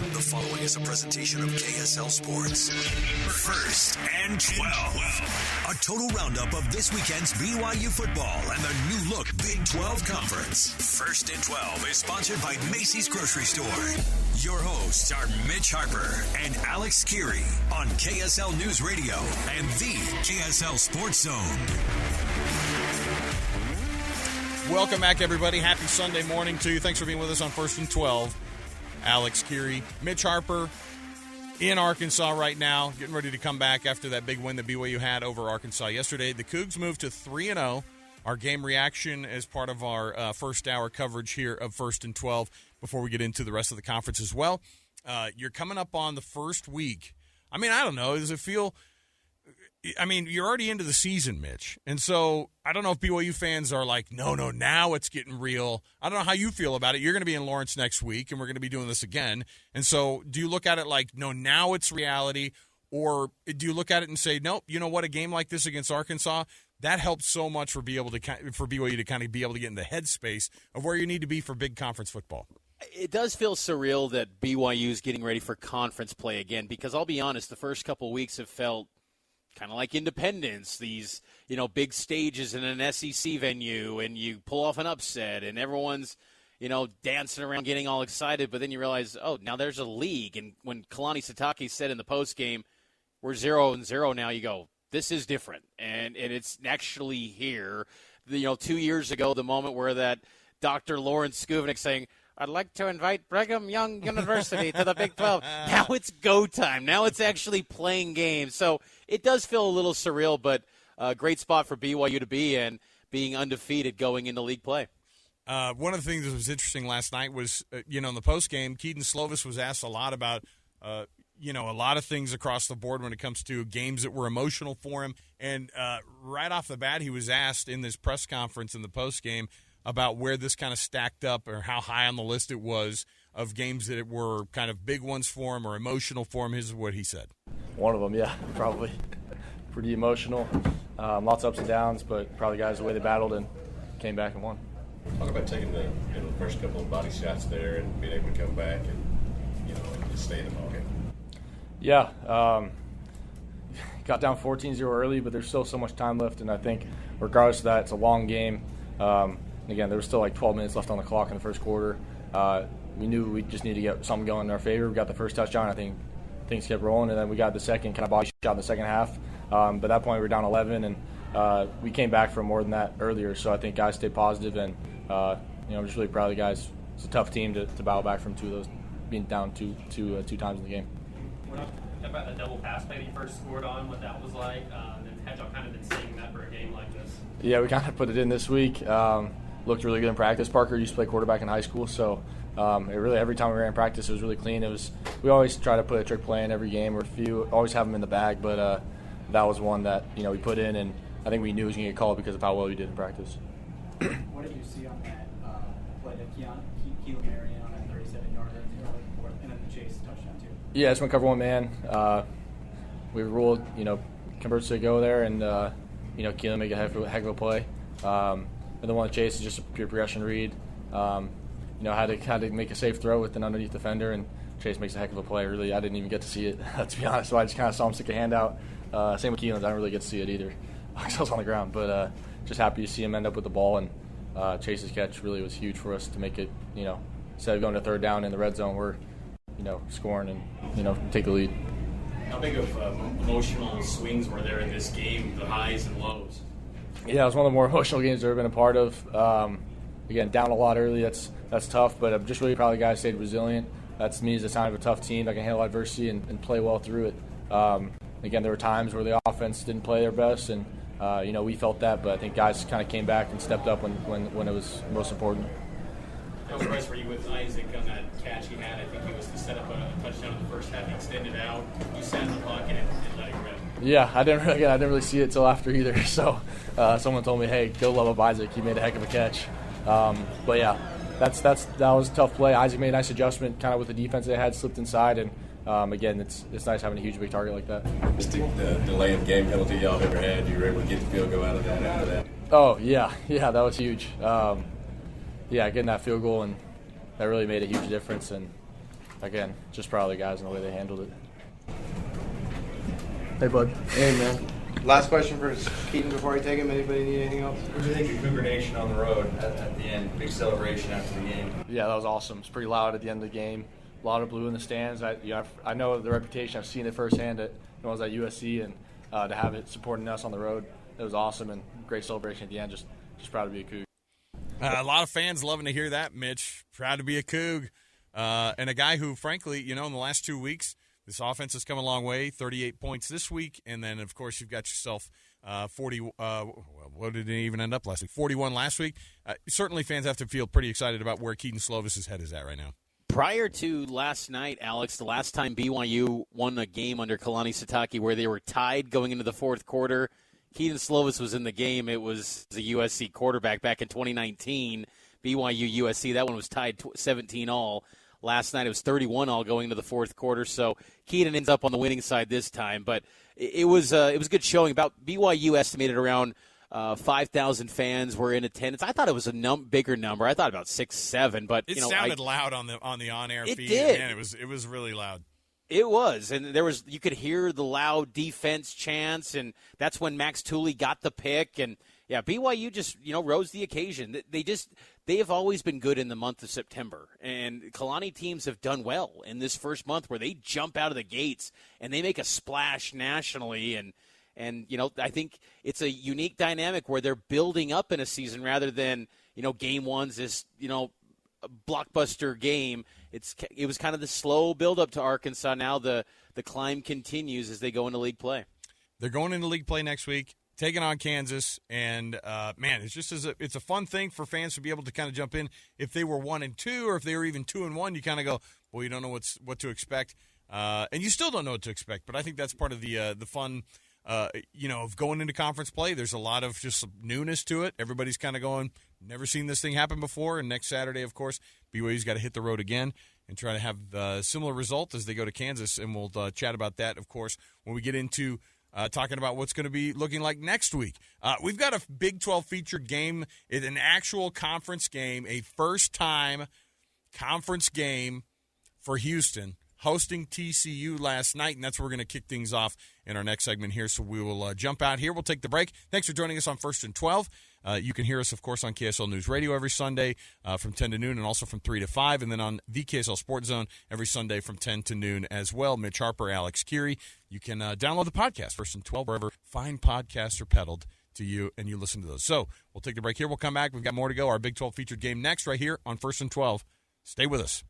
The following is a presentation of KSL Sports. First and 12. A total roundup of this weekend's BYU football and the new look Big 12 Conference. First and 12 is sponsored by Macy's Grocery Store. Your hosts are Mitch Harper and Alex Kirry on KSL News Radio and the KSL Sports Zone. Welcome back, everybody. Happy Sunday morning to you. Thanks for being with us on First and 12. Alex Kirry, Mitch Harper in Arkansas right now, getting ready to come back after that big win that BYU had over Arkansas yesterday. The Cougs moved to 3-0. Our game reaction as part of our first hour coverage here of First and 12 before we get into the rest of the conference as well. You're coming up on the first week. I mean, I don't know. Does it feel – I mean, you're already into the season, Mitch. And so I don't know if BYU fans are like, no, now it's getting real. I don't know how you feel about it. You're going to be in Lawrence next week, and we're going to be doing this again. And so do you look at it like, no, now it's reality? Or do you look at it and say, nope, you know what, a game like this against Arkansas, that helps so much for BYU to kind of be able to get in the headspace of where you need to be for big conference football? It does feel surreal that BYU is getting ready for conference play again, because I'll be honest, the first couple of weeks have felt kind of like Independence, these, big stages in an SEC venue, and you pull off an upset, and everyone's, dancing around getting all excited, but then you realize, oh, now there's a league. And when Kalani Sitake said in the postgame, we're 0-0 now, you go, this is different, and it's actually here. 2 years ago, the moment where that Dr. Lawrence Skuvnik saying, I'd like to invite Brigham Young University to the Big 12. Now it's go time. Now it's actually playing games. So it does feel a little surreal, but a great spot for BYU to be in, being undefeated going into league play. One of the things that was interesting last night was, in the postgame, Kedon Slovis was asked a lot about, a lot of things across the board when it comes to games that were emotional for him. And right off the bat, he was asked in this press conference in the postgame about where this kind of stacked up or how high on the list it was of games that were kind of big ones for him or emotional for him. Here's what he said. One of them, yeah, probably. Pretty emotional. Lots of ups and downs, but probably guys the way they battled and came back and won. Talk about taking the first couple of body shots there and being able to come back and, and just stay in the ballgame. Yeah. Got down 14-0 early, but there's still so much time left, and I think regardless of that, it's a long game. Again, there was still like 12 minutes left on the clock in the first quarter. We knew we just needed to get something going in our favor. We got the first touchdown. I think things kept rolling, and then we got the second kind of body shot in the second half. But at that point, we were down 11, and we came back for more than that earlier. So I think guys stayed positive, and I'm just really proud of the guys. It's a tough team to battle back from two of those, being down two times in the game. What about the double pass play that you first scored on, what that was like, and had y'all kind of been seeing that for a game like this? Yeah, we kind of put it in this week. Looked really good in practice. Parker used to play quarterback in high school, so it really every time we ran practice, it was really clean. We always try to put a trick play in every game or a few, always have them in the bag, but that was one that we put in, and I think we knew it was going to get called because of how well we did in practice. What did you see on that play that Keelan Marion on that 37-yarder and then the Chase touchdown too? Yeah, it's when cover one man. We ruled, converts to go there, and Keelan make a heck of a play. And the one that Chase is just a pure progression read. Had to make a safe throw with an underneath defender, and Chase makes a heck of a play. Really, I didn't even get to see it, to be honest. So I just kind of saw him stick a hand out. Same with Keelan. I didn't really get to see it either because I was on the ground. But just happy to see him end up with the ball, and Chase's catch really was huge for us to make it, instead of going to third down in the red zone, we're, scoring and, take the lead. How big of emotional swings were there in this game, the highs and lows? Yeah, it was one of the more emotional games I've ever been a part of. Again, down a lot early, that's tough, but I'm just really proud of the guys stayed resilient. That to me is a sign of a tough team that can handle adversity and play well through it. Again, there were times where the offense didn't play their best, and we felt that, but I think guys kind of came back and stepped up when it was most important. How impressed were you with Isaac on that catch he had? I think he was to set up a touchdown in the first half. He extended out. You sat in the pocket and let it rip. Yeah, I didn't really see it till after either. So someone told me, "Hey, go love up Isaac. He made a heck of a catch." But yeah, that was a tough play. Isaac made a nice adjustment, kind of with the defense they had, slipped inside, and again, it's nice having a huge big target like that. Just the delay in game penalty y'all have ever had. You were able to get the field goal out of that. Oh yeah, that was huge. Getting that field goal, and that really made a huge difference. And again, just proud of the guys and the way they handled it. Hey, bud. Hey, man. Last question for Kedon before I take him. Anybody need anything else? What do you think of Cougar Nation on the road at the end? Big celebration after the game. Yeah, that was awesome. It's pretty loud at the end of the game. A lot of blue in the stands. I know the reputation. I've seen it firsthand when I was at USC, and to have it supporting us on the road, it was awesome and great celebration at the end. Just proud to be a Coug. A lot of fans loving to hear that, Mitch. Proud to be a Coug. And a guy who, frankly, in the last 2 weeks, this offense has come a long way. 38 points this week, and then, of course, you've got yourself 40. What did it even end up last week? 41 last week. Certainly, fans have to feel pretty excited about where Kedon Slovis' head is at right now. Prior to last night, Alex, the last time BYU won a game under Kalani Sitake where they were tied going into the fourth quarter, Kedon Slovis was in the game. It was the USC quarterback back in 2019, BYU USC. That one was tied 17-all. Last night it was 31-all going into the fourth quarter. So Kedon ends up on the winning side this time. But it was a good showing. About BYU estimated around 5,000 fans were in attendance. I thought it was a bigger number. I thought about 6, 7. But it sounded loud on the on-air feed. It did. Man, it was really loud. It was, and you could hear the loud defense chants, and that's when Max Tooley got the pick. And yeah, BYU just rose the occasion. They have always been good in the month of September, and Kalani teams have done well in this first month where they jump out of the gates and they make a splash nationally. And I think it's a unique dynamic where they're building up in a season rather than game one's this a blockbuster game. It was kind of the slow build up to Arkansas. Now the climb continues as they go into league play. They're going into league play next week, taking on Kansas, and man, it's a fun thing for fans to be able to kind of jump in. If they were 1-2, or if they were even 2-1, you kind of go, well, you don't know what to expect, and you still don't know what to expect. But I think that's part of the fun. Of going into conference play. There's a lot of just newness to it. Everybody's kind of going, never seen this thing happen before. And next Saturday, of course, BYU's got to hit the road again and try to have a similar result as they go to Kansas. And we'll chat about that, of course, when we get into talking about what's going to be looking like next week. We've got a Big 12 featured game. It's an actual conference game, a first-time conference game for Houston, hosting TCU last night, and that's where we're going to kick things off in our next segment here. So we will jump out here. We'll take the break. Thanks for joining us on First and 12. You can hear us, of course, on KSL News Radio every Sunday from 10 to noon and also from 3 to 5, and then on the KSL Sports Zone every Sunday from 10 to noon as well. Mitch Harper, Alex Kirry. You can download the podcast, First and 12, wherever fine podcasts are peddled to you, and you listen to those. So we'll take the break here. We'll come back. We've got more to go. Our Big 12 featured game next right here on First and 12. Stay with us.